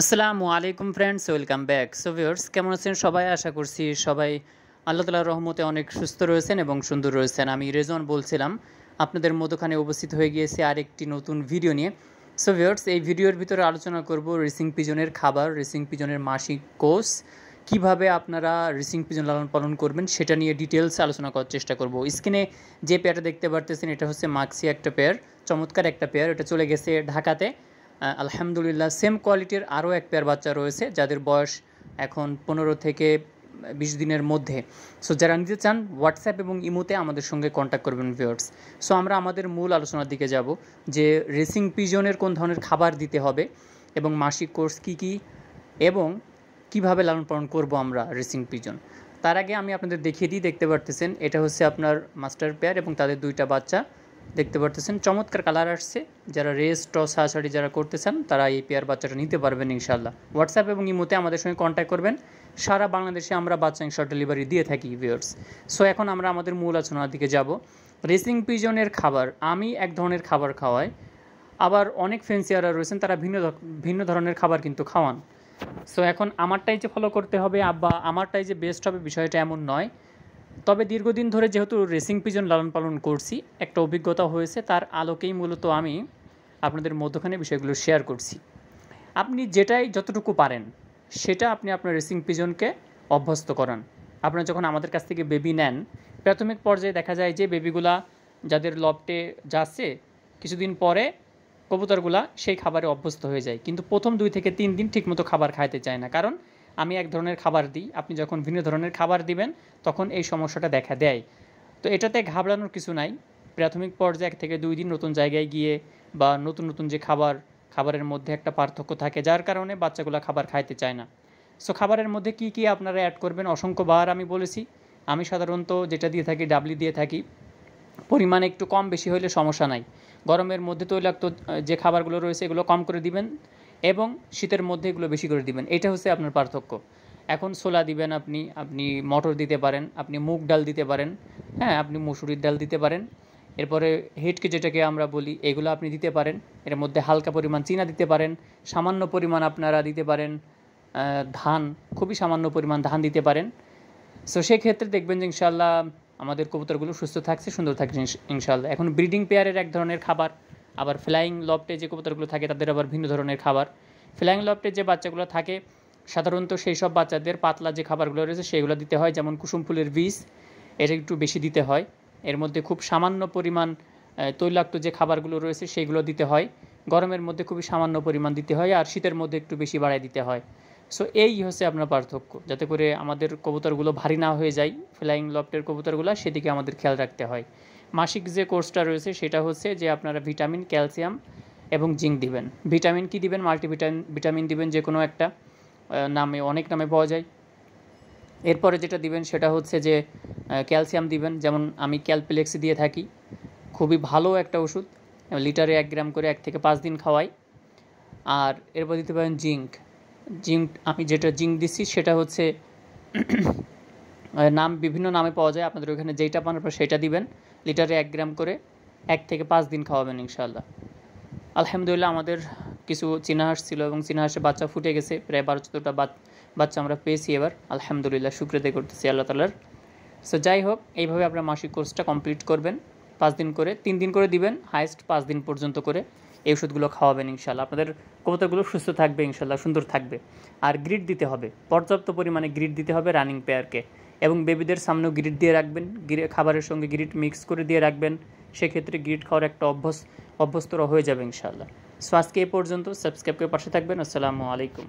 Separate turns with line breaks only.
আসসালামু আলাইকুম friends, welcome back. So viewers, কেমন আছেন সবাই? আশা করছি সবাই আল্লাহ তাআলার রহমতে অনেক সুস্থ রয়েছেন এবং সুন্দর রয়েছেন। আমি রেজওয়ান বলছিলাম, আপনাদের মধ্যখানে উপস্থিত হয়ে গিয়েছি আরেকটি নতুন ভিডিও নিয়ে। সো ভিউয়ার্স, এই ভিডিওর ভিতরে আলোচনা করব রেসিং পিজনের খাবার, রেসিং পিজনের মাসিক কোর্স, কিভাবে আপনারা রেসিং পিজন লালন পালন করবেন সেটা নিয়ে ডিটেলস আলোচনা করার চেষ্টা করব। স্ক্রিনে যে পেয়ারটা দেখতে পারতেছেন এটা হচ্ছে মাক্সি একটা পেয়ার, চমৎকার একটা পেয়ার। এটা চলে গেছে ঢাকাতে। আলহামদুলিল্লাহ সেম কোয়ালিটির আরও এক পেয়ার বাচ্চা রয়েছে যাদের বয়স এখন 15 থেকে 20 দিনের মধ্যে। সো যারা নিতে চান হোয়াটসঅ্যাপ এবং ইমোতে আমাদের সঙ্গে কন্ট্যাক্ট করবেন ভিউয়ার্স। সো আমরা আমাদের মূল আলোচনার দিকে যাব যে রেসিং পিজনের কোন ধরনের খাবার দিতে হবে এবং মাসিক কোর্স কী কী এবং কিভাবে লালন পালন করব আমরা রেসিং পিজন। তার আগে আমি আপনাদের দেখিয়ে দিই, দেখতে পারতেছেন এটা হচ্ছে আপনার মাস্টার পেয়ার এবং তাদের দুইটা বাচ্চা দেখতে পারতেছেন। চমৎকার কালার আসছে। যারা রেস টস হাসাড়ি যারা করতে চান তারা এই পেয়ার বাচ্চাটা নিতে পারবেন ইনশাল্লাহ। হোয়াটসঅ্যাপ এবং ইমোতে আমাদের সঙ্গে কন্ট্যাক্ট করবেন। সারা বাংলাদেশে আমরা বাচ্চা ইনশর্ট ডেলিভারি দিয়ে থাকি ভিউয়ার্স। সো এখন আমরা আমাদের মূল আলোচনার দিকে যাব। রেসিং পিজনের খাবার, আমি এক ধরনের খাবার খাওয়াই, আবার অনেক ফ্যান্সিয়াররা রয়েছেন তারা ভিন্ন ধরনের খাবার কিন্তু খাওয়ান। সো এখন আমারটাই যে ফলো করতে হবে বা আমারটাই যে বেস্ট হবে বিষয়টা এমন নয়। তবে দীর্ঘদিন ধরে যেহেতু রেসিং পিজন লালন পালন করছি, একটা অভিজ্ঞতা হয়েছে, তার আলোকেই মূলত আমি আপনাদের মধ্যখানে বিষয়গুলো শেয়ার করছি। আপনি যেটাই যতটুকু পারেন সেটা আপনি আপনার রেসিং পিজনকে অভ্যস্ত করান। আপনারা যখন আমাদের কাছ থেকে বেবি নেন, প্রাথমিক পর্যায়ে দেখা যায় যে বেবিগুলা যাদের লফটে যাচ্ছে কিছুদিন পরে কবুতরগুলা সেই খাবারে অভ্যস্ত হয়ে যায়, কিন্তু প্রথম 2 থেকে 3 দিন ঠিকমতো খাবার খাইতে চায় না। কারণ আমি এক ধরনের খাবার দিই, আপনি যখন ভিন্ন ধরনের খাবার দিবেন তখন এই সমস্যাটা দেখা দেয়। তো এটাতে ঘাবড়ানোর কিছু নাই। প্রাথমিক পর্যায়ে 1 থেকে 2 দিন নতুন জায়গায় গিয়ে বা নতুন নতুন যে খাবারের মধ্যে একটা পার্থক্য থাকে যার কারণে বাচ্চাগুলো খাবার খাইতে চায় না। সো খাবারের মধ্যে কি কি আপনারা অ্যাড করবেন অসংখ্যবার আমি বলেছি। আমি সাধারণত যেটা দিয়ে থাকি ডাবলি দিয়ে থাকি। পরিমাণ একটু কম বেশি হলে সমস্যা নাই। গরমের মধ্যে তৈলাক্ত যে খাবারগুলো রয়েছে এগুলো কম করে দিবেন এবং শীতের মধ্যে এগুলো বেশি করে দিবেন। এটা হচ্ছে আপনার পার্থক্য। এখন ছোলা দিবেন, আপনি মটর দিতে পারেন, আপনি মুগ ডাল দিতে পারেন, হ্যাঁ আপনি মসুরির ডাল দিতে পারেন। এরপরে হেডকে যেটাকে আমরা বলি এগুলো আপনি দিতে পারেন। এর মধ্যে হালকা পরিমাণ চীনা দিতে পারেন, সামান্য পরিমাণ আপনারা দিতে পারেন ধান, খুবই সামান্য পরিমাণ ধান দিতে পারেন। সো সেক্ষেত্রে দেখবেন যে ইনশাআল্লাহ আমাদের কবুতরগুলো সুস্থ থাকছে, সুন্দর থাকছে ইনশাআল্লাহ। এখন ব্রিডিং পেয়ারের এক ধরনের খাবার, আবার ফ্লাইং লফটে যে কবুতরগুলো থাকে তাদের আবার ভিন্ন ধরনের খাবার। ফ্লাইং লফটে যে বাচ্চাগুলো থাকে সাধারণত সেই সব বাচ্চাদের পাতলা যে খাবারগুলো রয়েছে সেগুলো দিতে হয়, যেমন কুসুম ফুলের বীজ, এটা একটু বেশি দিতে হয়। এর মধ্যে খুব সামান্য পরিমাণ তৈলাক্ত যে খাবারগুলো রয়েছে সেইগুলো দিতে হয়। গরমের মধ্যে খুবই সামান্য পরিমাণ দিতে হয়, আর শীতের মধ্যে একটু বেশি বাড়ায় দিতে হয়। সো এই হচ্ছে আপনার পার্থক্য, যাতে করে আমাদের কবুতরগুলো ভারী না হয়ে যায় ফ্লাইং লফটের কবুতরগুলো, সেদিকে আমাদের খেয়াল রাখতে হয়। মাসিক যে কোর্সটা রয়েছে সেটা হচ্ছে যে আপনারা ভিটামিন, ক্যালসিয়াম এবং জিঙ্ক দিবেন। ভিটামিন কি দিবেন? ভিটামিন দিবেন, যে কোনো একটা নামে, অনেক নামে পাওয়া যায়। এরপরে যেটা দিবেন সেটা হচ্ছে যে ক্যালসিয়াম দিবেন, যেমন আমি ক্যালপ্লেক্স দিয়ে থাকি, খুবই ভালো একটা ওষুধ, লিটারে 1 গ্রাম করে 1 থেকে 5 দিন খাওয়াই। আর এরপর দিতে পারেন জিঙ্ক। আমি যেটা জিঙ্ক দিচ্ছি সেটা হচ্ছে নাম বিভিন্ন নামে পাওয়া যায়, আপনাদের ওখানে যেইটা পান আপনারা সেটা দিবেন। লিটারে 1 গ্রাম করে 1 থেকে 5 দিন খাওয়াবেন ইনশাআল্লাহ। আলহামদুলিল্লাহ আমাদের কিছু চীনা হাঁস ছিল এবং চীনা হাঁসের বাচ্চা ফুটে গেছে, প্রায় 12-14টা বাচ্চা আমরা পেয়েছি এবার, আলহামদুলিল্লাহ শুকরিয়া করতেছি আল্লাহ তাআলার। সো যাই হোক, এইভাবে আপনারা মাসিক কোর্সটা কমপ্লিট করবেন। 5 দিন করে, 3 দিন করে দিবেন, হাইস্ট 5 দিন পর্যন্ত করে এই ওষুধগুলো খাওয়াবেন ইনশাআল্লাহ। আপনাদের কবুতরগুলো সুস্থ থাকবে ইনশাআল্লাহ, সুন্দর থাকবে। আর গ্রিড দিতে হবে, পর্যাপ্ত পরিমাণে গ্রিড দিতে হবে রানিং পেয়ারকে, এবং বেবিদের সামনেও গ্রিড দিয়ে রাখবেন, খাবারের সঙ্গে গ্রিড মিক্স করে দিয়ে রাখবেন। সেক্ষেত্রে গ্রিড খাওয়ার একটা অভ্যস্তরা হয়ে যাবে ইনশাআল্লাহ। সো আজকে এই পর্যন্ত। সাবস্ক্রাইব করে পাশে থাকবেন। আসসালামু আলাইকুম।